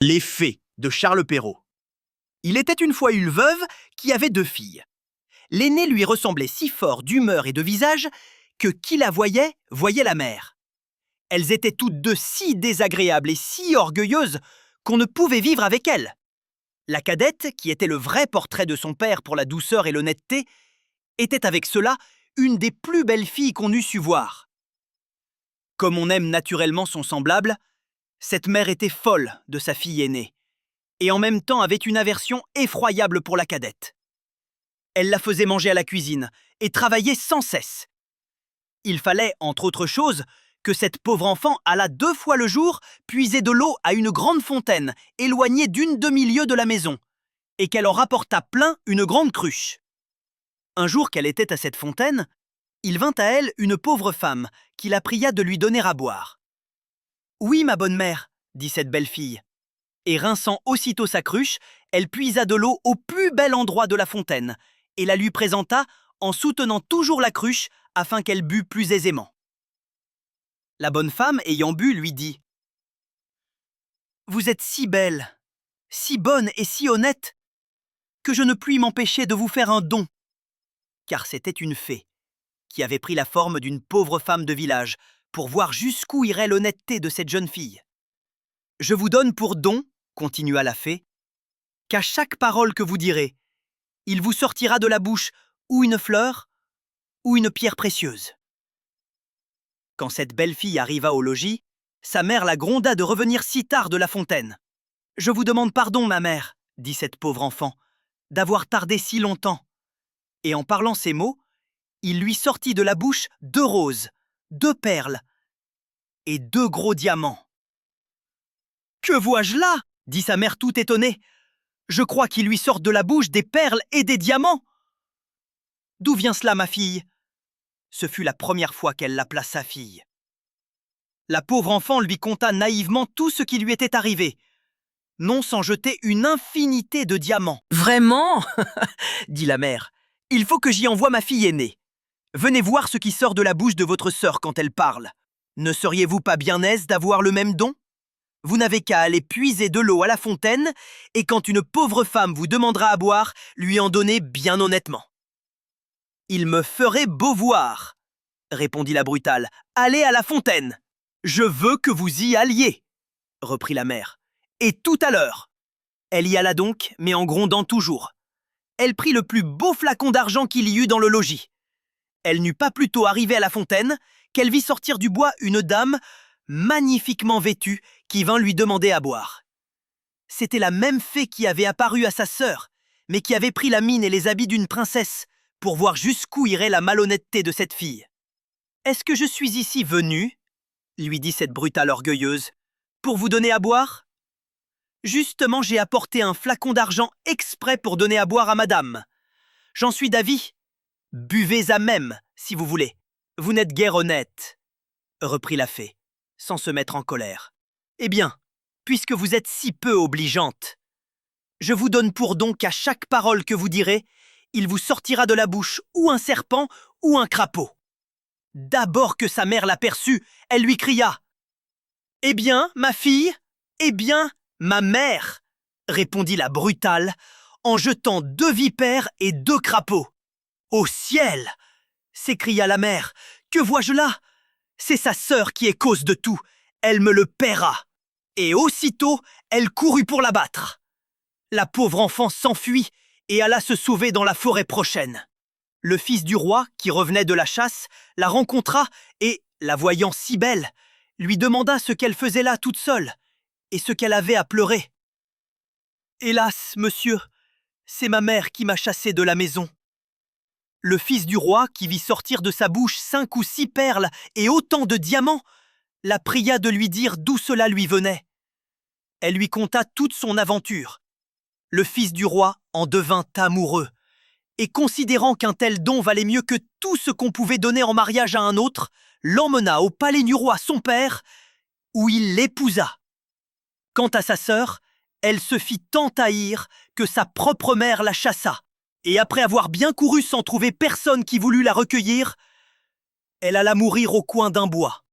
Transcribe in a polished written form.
Les fées de Charles Perrault. Il était une fois une veuve qui avait 2 filles. L'aînée lui ressemblait si fort d'humeur et de visage que qui la voyait, voyait la mère. Elles étaient toutes deux si désagréables et si orgueilleuses qu'on ne pouvait vivre avec elles. La cadette, qui était le vrai portrait de son père pour la douceur et l'honnêteté, était avec cela une des plus belles filles qu'on eût su voir. Comme on aime naturellement son semblable, cette mère était folle de sa fille aînée, et en même temps avait une aversion effroyable pour la cadette. Elle la faisait manger à la cuisine et travaillait sans cesse. Il fallait, entre autres choses, que cette pauvre enfant allât 2 fois le jour puiser de l'eau à une grande fontaine, éloignée d'une demi-lieue de la maison, et qu'elle en rapportât plein une grande cruche. Un jour qu'elle était à cette fontaine, il vint à elle une pauvre femme qui la pria de lui donner à boire. « Oui, ma bonne mère, » dit cette belle fille. Et rinçant aussitôt sa cruche, elle puisa de l'eau au plus bel endroit de la fontaine et la lui présenta en soutenant toujours la cruche afin qu'elle bût plus aisément. La bonne femme, ayant bu, lui dit « Vous êtes si belle, si bonne et si honnête que je ne puis m'empêcher de vous faire un don. » Car c'était une fée qui avait pris la forme d'une pauvre femme de village pour voir jusqu'où irait l'honnêteté de cette jeune fille. « Je vous donne pour don, » continua la fée, « qu'à chaque parole que vous direz, il vous sortira de la bouche ou une fleur ou une pierre précieuse. » Quand cette belle fille arriva au logis, sa mère la gronda de revenir si tard de la fontaine. « Je vous demande pardon, ma mère, » dit cette pauvre enfant, « d'avoir tardé si longtemps. » Et en parlant ces mots, il lui sortit de la bouche 2 roses, 2 perles et 2 gros diamants. « Que vois-je là ?» dit sa mère tout étonnée. « Je crois qu'il lui sort de la bouche des perles et des diamants. »« D'où vient cela, ma fille ?» Ce fut la première fois qu'elle l'appela sa fille. La pauvre enfant lui conta naïvement tout ce qui lui était arrivé, non sans jeter une infinité de diamants. « Vraiment ?» dit la mère. « Il faut que j'y envoie ma fille aînée. Venez voir ce qui sort de la bouche de votre sœur quand elle parle. Ne seriez-vous pas bien aise d'avoir le même don ? Vous n'avez qu'à aller puiser de l'eau à la fontaine, et quand une pauvre femme vous demandera à boire, lui en donner bien honnêtement. »« Il me ferait beau voir, » répondit la brutale. « Allez à la fontaine. »« Je veux que vous y alliez, » reprit la mère. « Et tout à l'heure. » Elle y alla donc, mais en grondant toujours. Elle prit le plus beau flacon d'argent qu'il y eut dans le logis. Elle n'eut pas plus tôt arrivé à la fontaine qu'elle vit sortir du bois une dame magnifiquement vêtue qui vint lui demander à boire. C'était la même fée qui avait apparu à sa sœur, mais qui avait pris la mine et les habits d'une princesse pour voir jusqu'où irait la malhonnêteté de cette fille. « Est-ce que je suis ici venue, » lui dit cette brutale orgueilleuse, « pour vous donner à boire ? Justement, j'ai apporté un flacon d'argent exprès pour donner à boire à madame. J'en suis d'avis. Buvez à même, si vous voulez. Vous n'êtes guère honnête, » reprit la fée, sans se mettre en colère. « Eh bien, puisque vous êtes si peu obligeante, je vous donne pour don qu'à chaque parole que vous direz, il vous sortira de la bouche ou un serpent ou un crapaud. » D'abord que sa mère l'aperçut, elle lui cria « Eh bien, ma fille ? Eh bien, ma mère ?» répondit la brutale, en jetant 2 vipères et 2 crapauds. « Au ciel !» s'écria la mère. « Que vois-je là ? C'est sa sœur qui est cause de tout. Elle me le paiera. » Et aussitôt, elle courut pour l'abattre. La pauvre enfant s'enfuit et alla se sauver dans la forêt prochaine. Le fils du roi, qui revenait de la chasse, la rencontra et, la voyant si belle, lui demanda ce qu'elle faisait là toute seule et ce qu'elle avait à pleurer. « Hélas, monsieur, c'est ma mère qui m'a chassée de la maison. » Le fils du roi, qui vit sortir de sa bouche 5 ou 6 perles et autant de diamants, la pria de lui dire d'où cela lui venait. Elle lui conta toute son aventure. Le fils du roi en devint amoureux, et considérant qu'un tel don valait mieux que tout ce qu'on pouvait donner en mariage à un autre, l'emmena au palais du roi son père, où il l'épousa. Quant à sa sœur, elle se fit tant haïr que sa propre mère la chassa, et après avoir bien couru sans trouver personne qui voulût la recueillir, elle alla mourir au coin d'un bois.